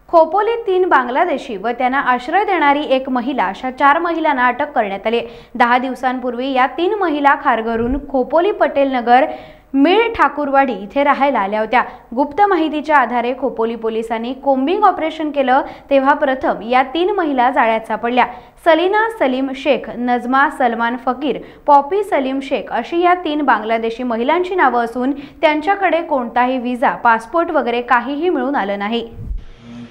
खोपोलीत 3 बांगलादेशी व त्यांना आश्रय देणारी एक महिला अशा 4 महिलांना अटक करण्यात आली। 10 दिवसांपूर्वी या 3 महिला खारघरून खोपोली पटेल नगर मिळ ठाकूरवाडी इथे राहायला आल्या होत्या। गुप्त माहितीच्या आधारे खोपोली पोलिसांनी कोम्बिंग ऑपरेशन केलं तेव्हा प्रथम या 3 महिला जाळ्यात सापडल्या। सलीना सलीम शेख, नजमा सलमान फकीर, पॉपी सलीम शेख अशी या 3 बांगलादेशी महिलांची नावे असून त्यांच्याकडे कोणताही व्हिसा, पासपोर्ट वगैरे काहीही मिळून आलं नाही।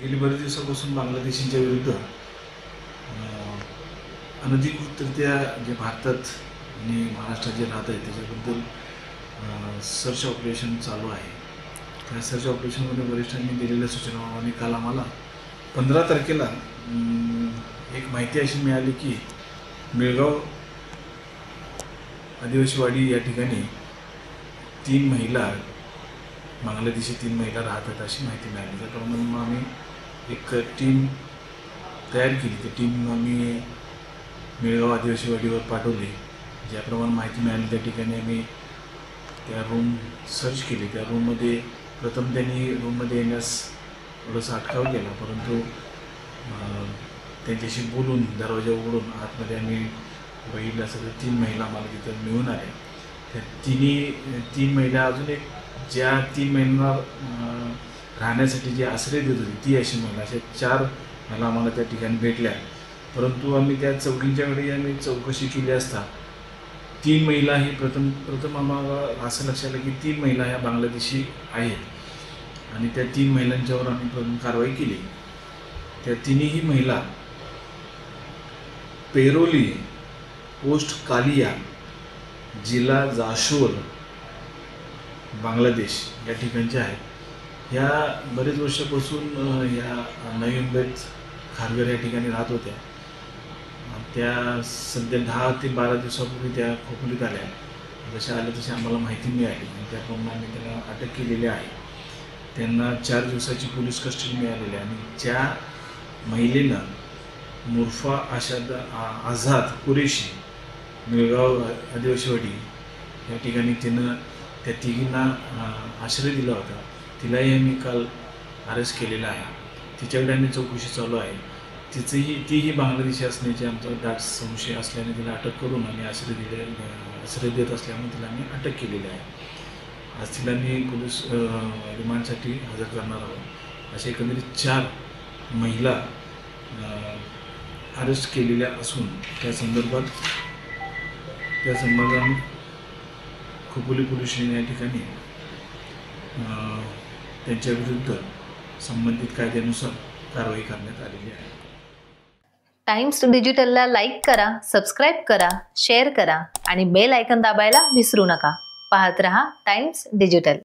गेली बरेच दिवसापासून बांगलादेशींच्या विरुद्ध अनधिकृतरित्या जे भारतात आणि महाराष्ट्रात जे राहत आहेत त्याच्याबद्दल सर्च ऑपरेशन चालू आहे। त्या सर्च ऑपरेशनमध्ये वरिष्ठांनी दिलेल्या सूचनाप्रमाणे काल आम्हाला 15 तारखेला एक माहिती अशी मिळाली की मिळगाव आदिवासीवाडी या ठिकाणी 3 महिला बांगलादेशी 3 महिला राहतात अशी माहिती मिळाली। त्याप्रमाणे मग आम्ही एक टीम तयार केली। ती टीम आम्ही मिळगाव आदिवासीवाडीवर पाठवली। ज्याप्रमाणे माहिती मिळाली त्या ठिकाणी आम्ही त्या रूम सर्च केली। त्या रूममध्ये प्रथम त्यांनी रूममध्ये येण्यास थोडंसं अटकाव केला, परंतु त्यांच्याशी बोलून दरवाजा उघडून आतमध्ये आम्ही बघितलं असं तर 3 महिला आम्हाला तिथं मिळून आल्या। त्या 3 महिला अजून एक ज्या 3 महिलांना राहण्यासाठी जे आश्रय देत होती ती अशी महिला, अशा 4 महिला आम्हाला त्या ठिकाणी भेटल्या। परंतु आम्ही त्या चौघींच्याकडे आम्ही चौकशी केली असता 3 महिला ही प्रथम आम्हाला असं लक्षात आलं की 3 महिला ह्या बांगलादेशी आहेत आणि त्या 3 महिलांच्यावर आम्ही प्रथम कारवाई केली। त्या तिन्ही महिला पेरोली पोस्ट कालिया जिल्हा जाशोर बांगलादेश या ठिकाणच्या आहेत। ह्या बरेच वर्षापासून या नवी मुंबईत खारघर या ठिकाणी राहत होत्या। त्या सध्या 10 ते 12 दिवसापूर्वी त्या खोपोलीत आल्या। जशा आल्या तशी आम्हाला माहिती मिळाली आणि त्याप्रमाणे आम्ही त्यांना अटक केलेली आहे। त्यांना 4 दिवसाची पोलीस कस्टडी मिळालेली आहे आणि ज्या महिलेनं मुर्फा आझाद कुरेशी मिळगाव आदिवासीवाडी या ठिकाणी तिनं त्या तिघींना आश्रय दिला होता, तिलाही आम्ही काल अरेस्ट केलेला आहे। तिच्याकडे आम्ही चौकशी चालू आहे। तीही बांगलादेशी असण्याचे आमचा दाट संशय असल्याने तिला अटक करून आणि आश्रय देत असल्यामुळे तिला आम्ही अटक केलेली आहे। आज तिला मी पोलीस रिमांडसाठी हजर करणार आहोत। अशा एकंदरीत 4 महिला अरेस्ट केलेल्या असून त्या संदर्भात आम्ही खोपोली पोलीस स्टेशन या ठिकाणी त्यांच्या विरुद्ध संबंधित कायद्यानुसार कारवाई करण्यात आलेली आहे। टाइम्स डिजिटलला लाईक करा, सबस्क्राईब करा, शेअर करा आणि बेल आयकॉन दाबायला विसरू नका। पाहत रहा टाइम्स डिजिटल।